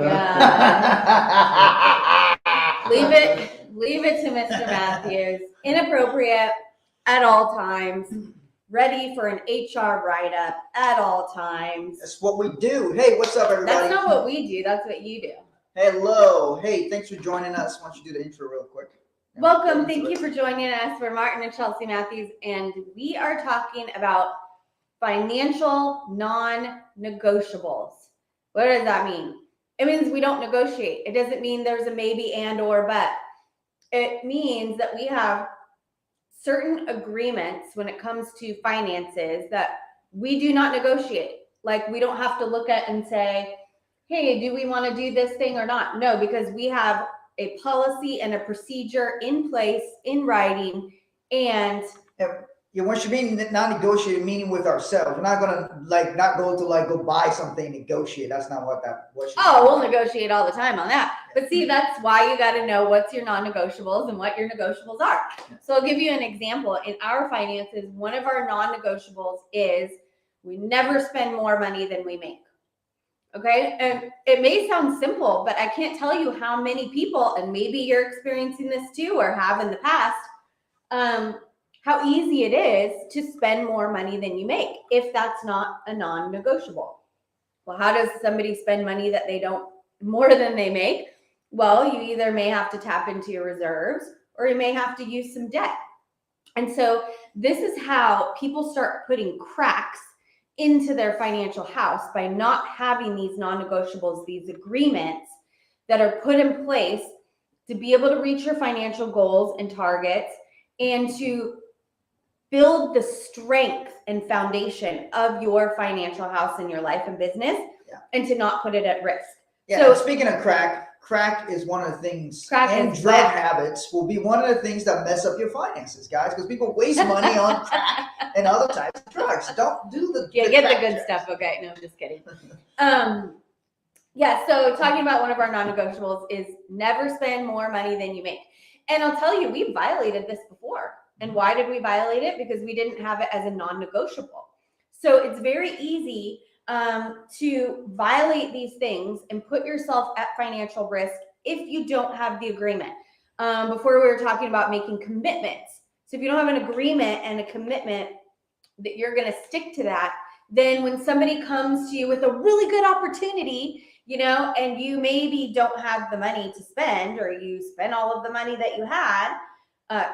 Yeah. Leave it to Mr. Matthews. Inappropriate at all times. Ready for an HR write-up at all times. That's what we do. Hey, what's up, everybody? That's not what we do. That's what you do. Hello. Hey, thanks for joining us. Why don't you do the intro real quick? Welcome. Thank you for joining us. We're Martin and Chelsea Matthews, and we are talking about financial non-negotiables. What does that mean? It means we don't negotiate. It doesn't mean there's a maybe and or but. It means that we have certain agreements when it comes to finances that we do not negotiate. Like, we don't have to look at and say, hey, do we want to do this thing or not? No, because we have a policy and a procedure in place, in writing, and what you mean non-negotiated, meaning with ourselves. We're not gonna go buy something, negotiate. That's not what we'll negotiate all the time on that. But see, that's why you got to know what's your non-negotiables and what your negotiables are. So I'll give you an example. In our finances, one of our non-negotiables is we never spend more money than we make. Okay. And it may sound simple, but I can't tell you how many people, and maybe you're experiencing this too, or have in the past, how easy it is to spend more money than you make if that's not a non-negotiable. Well, how does somebody spend money that they don't more than they make? Well, you either may have to tap into your reserves or you may have to use some debt. And so this is how people start putting cracks into their financial house by not having these non-negotiables, these agreements that are put in place to be able to reach your financial goals and targets and to build the strength and foundation of your financial house and your life and business, and to not put it at risk. Yeah. So speaking of crack is one of the things, and drug habits will be one of the things that mess up your finances, guys, because people waste money on crack and other types of drugs. Don't do the get the good stuff. Okay, no, I'm just kidding. So talking about one of our non-negotiables is never spend more money than you make. And I'll tell you, we violated this before. And why did we violate it? Because we didn't have it as a non-negotiable. So it's very easy to violate these things and put yourself at financial risk if you don't have the agreement. Before we were talking about making commitments. So if you don't have an agreement and a commitment that you're going to stick to that, then when somebody comes to you with a really good opportunity, and you maybe don't have the money to spend, or you spend all of the money that you had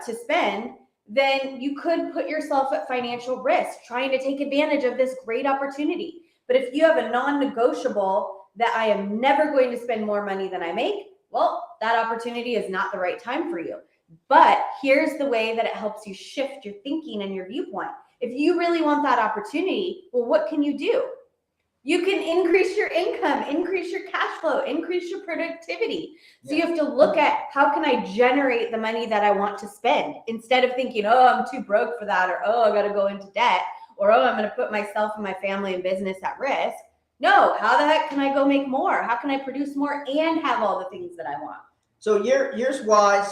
to spend, then you could put yourself at financial risk trying to take advantage of this great opportunity. But if you have a non-negotiable that I am never going to spend more money than I make, well, that opportunity is not the right time for you. But here's the way that it helps you shift your thinking and your viewpoint. If you really want that opportunity, well, what can you do? You can increase your income, increase your cash flow, increase your productivity. So you have to look at, how can I generate the money that I want to spend, instead of thinking, oh, I'm too broke for that, or oh, I got to go into debt, or oh, I'm going to put myself and my family and business at risk. No, how the heck can I go make more? How can I produce more and have all the things that I want? So here's why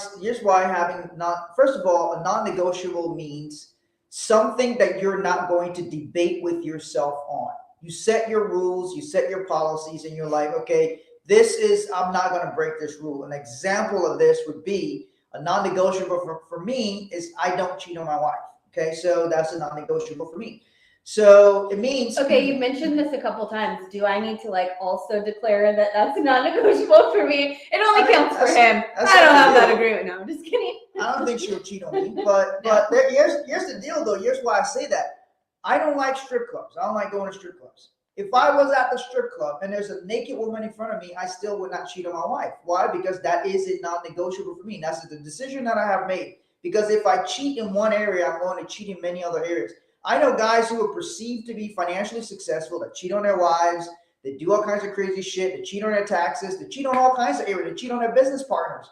having first of all, a non-negotiable means something that you're not going to debate with yourself on. You set your rules, you set your policies, and you're like, okay, I'm not going to break this rule. An example of this would be a non-negotiable for me is I don't cheat on my wife. Okay, so that's a non-negotiable for me. So it means... Okay, you've mentioned this a couple times. Do I need to also declare that that's non-negotiable for me? It only counts for him. I don't have that agreement. No, I'm just kidding. I don't think she'll cheat on me. But here's the deal, though. Here's why I say that. I don't like strip clubs. I don't like going to strip clubs. If I was at the strip club and there's a naked woman in front of me, I still would not cheat on my wife. Why? Because that is a non-negotiable for me. That's the decision that I have made. Because if I cheat in one area, I'm going to cheat in many other areas. I know guys who are perceived to be financially successful that cheat on their wives. They do all kinds of crazy shit. They cheat on their taxes. They cheat on all kinds of areas. They cheat on their business partners.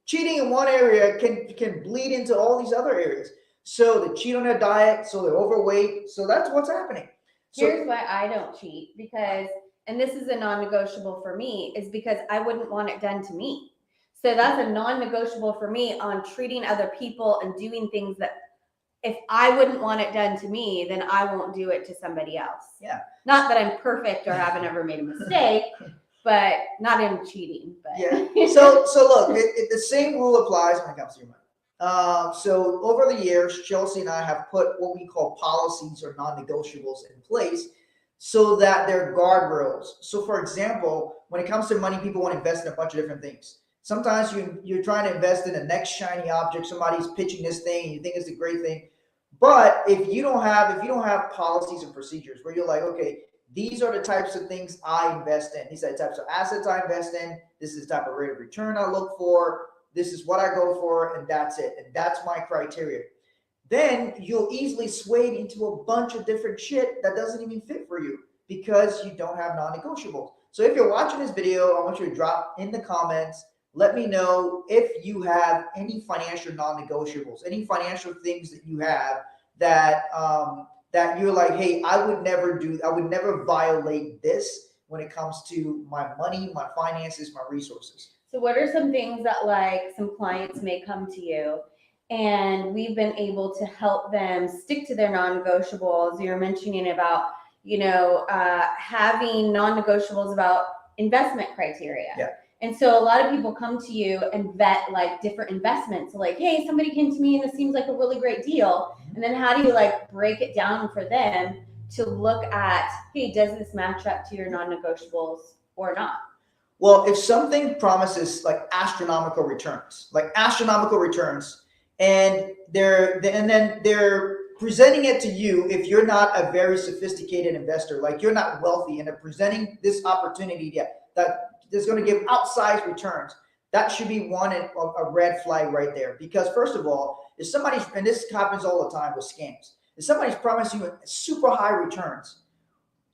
Cheating in one area can bleed into all these other areas. So they cheat on their diet, so they're overweight. So that's what's happening. Here's why I don't cheat, because, and this is a non-negotiable for me, is because I wouldn't want it done to me. So that's a non-negotiable for me on treating other people and doing things that if I wouldn't want it done to me, then I won't do it to somebody else. Yeah. Not that I'm perfect or haven't ever made a mistake, but not in cheating. But Yeah. So look, the same rule applies when it comes to your money. So over the years, Chelsea and I have put what we call policies or non-negotiables in place so that they're guardrails. So for example, when it comes to money, people want to invest in a bunch of different things. Sometimes you're trying to invest in the next shiny object. Somebody's pitching this thing and you think it's a great thing. But if you don't have policies and procedures where you're like, okay, these are the types of things I invest in. These are the types of assets I invest in. This is the type of rate of return I look for. This is what I go for, and that's it. And that's my criteria. Then you'll easily sway into a bunch of different shit that doesn't even fit for you because you don't have non-negotiables. So if you're watching this video, I want you to drop in the comments. Let me know if you have any financial non-negotiables, any financial things that you have that that you're like, hey, I would never violate this when it comes to my money, my finances, my resources. So what are some things that like some clients may come to you and we've been able to help them stick to their non-negotiables? You're mentioning about, having non-negotiables about investment criteria. Yeah. And so a lot of people come to you and vet like different investments. So like, hey, somebody came to me and this seems like a really great deal. And then how do you like break it down for them to look at, hey, does this match up to your non-negotiables or not? Well, if something promises like astronomical returns, and they're presenting it to you, if you're not a very sophisticated investor, like you're not wealthy, and they're presenting this opportunity that is going to give outsized returns, that should be a red flag right there. Because first of all, if somebody's, and this happens all the time with scams, if somebody's promising you super high returns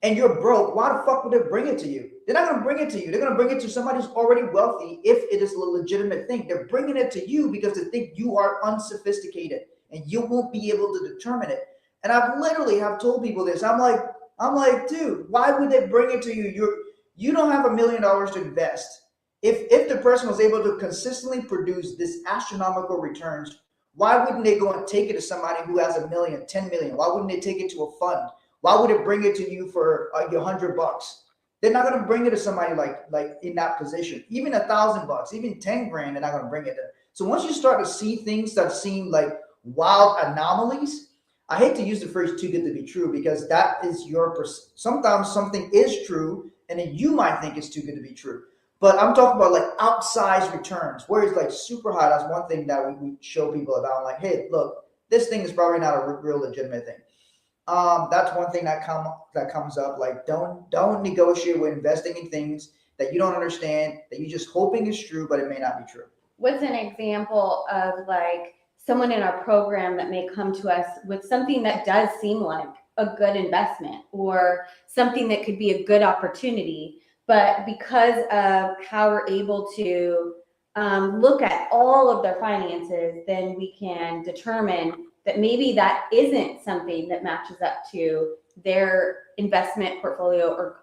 and you're broke, why the fuck would they bring it to you? They're not going to bring it to you. They're going to bring it to somebody who's already wealthy if it is a legitimate thing. They're bringing it to you because they think you are unsophisticated and you won't be able to determine it. And I've literally told people this. I'm like, dude, why would they bring it to you? You don't have $1 million to invest. If the person was able to consistently produce this astronomical returns, why wouldn't they go and take it to somebody who has $1 million, 10 million? Why wouldn't they take it to a fund? Why would it bring it to you for $100? They're not going to bring it to somebody like in that position. Even $1,000, even 10 grand, they're not going to bring it there. So once you start to see things that seem like wild anomalies, I hate to use the phrase too good to be true, because that is sometimes something is true and then you might think it's too good to be true. But I'm talking about like outsized returns, where it's like super high. That's one thing that we show people about. I'm like, hey, look, this thing is probably not a real legitimate thing. That's one thing that comes up. Like, don't negotiate with investing in things that you don't understand, that you're just hoping is true, but it may not be true. What's an example of like someone in our program that may come to us with something that does seem like a good investment or something that could be a good opportunity, but because of how we're able to look at all of their finances, then we can determine that maybe that isn't something that matches up to their investment portfolio or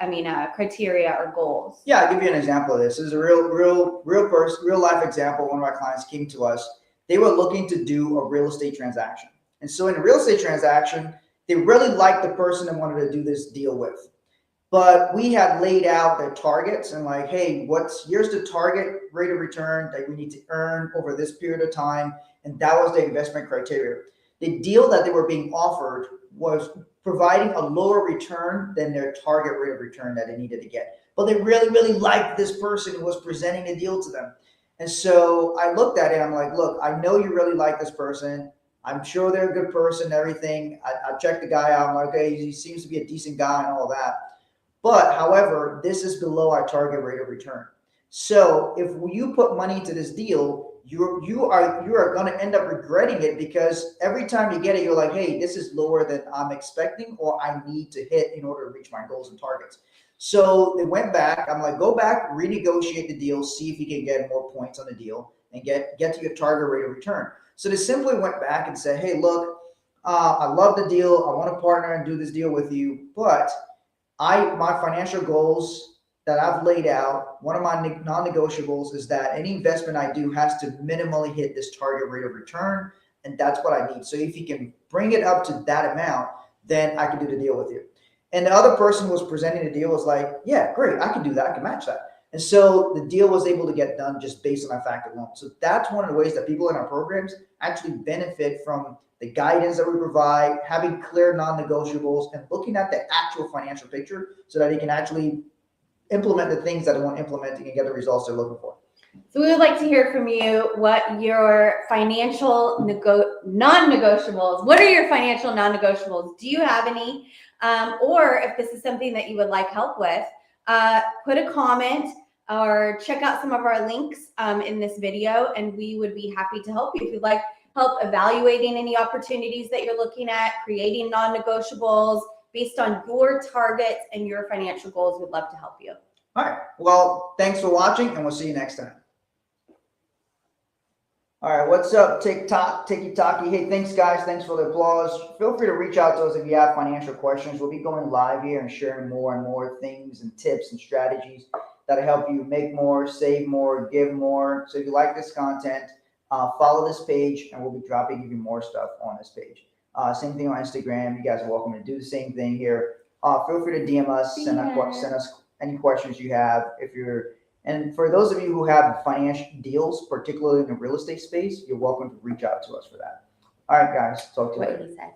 criteria or goals. Yeah, I'll give you an example of this. This is a real life example. One of our clients came to us. They were looking to do a real estate transaction. And so in a real estate transaction, they really liked the person they wanted to do this deal with. But we had laid out their targets and like, hey, here's the target rate of return that we need to earn over this period of time. And that was the investment criteria. The deal that they were being offered was providing a lower return than their target rate of return that they needed to get. But they really, really liked this person who was presenting the deal to them. And so I looked at it. I'm like, look, I know you really like this person. I'm sure they're a good person and everything. I checked the guy out. I'm like, okay, he seems to be a decent guy and all that. But however, this is below our target rate of return. So if you put money into this deal, you are going to end up regretting it, because every time you get it, you're like, hey, this is lower than I'm expecting or I need to hit in order to reach my goals and targets. So they went back. I'm like, go back, renegotiate the deal, see if you can get more points on the deal and get to your target rate of return. So they simply went back and said, hey, look, I love the deal. I want to partner and do this deal with you, but my financial goals that I've laid out, one of my non-negotiables is that any investment I do has to minimally hit this target rate of return, and that's what I need. So if you can bring it up to that amount, then I can do the deal with you. And the other person who was presenting the deal was like, yeah, great, I can do that. I can match that. And so the deal was able to get done just based on that fact alone. So that's one of the ways that people in our programs actually benefit from the guidance that we provide, having clear non-negotiables, and looking at the actual financial picture so that they can actually implement the things that they want implementing and get the results they're looking for. So we would like to hear from you what your financial non-negotiables, what are your financial non-negotiables? Do you have any? Or if this is something that you would like help with, put a comment or check out some of our links in this video, and we would be happy to help you. If you'd like help evaluating any opportunities that you're looking at, creating non-negotiables based on your targets and your financial goals, we'd love to help you. All right. Well, thanks for watching, and we'll see you next time. All right, what's up, TikTok, Tiki-Taki? Hey, thanks, guys. Thanks for the applause. Feel free to reach out to us if you have financial questions. We'll be going live here and sharing more and more things and tips and strategies that'll help you make more, save more, give more. So if you like this content, follow this page, and we'll be dropping even more stuff on this page. Same thing on Instagram. You guys are welcome to do the same thing here. Feel free to DM us, send us any questions you have. And for those of you who have financial deals, particularly in the real estate space, you're welcome to reach out to us for that. All right, guys, talk to you later. What he said.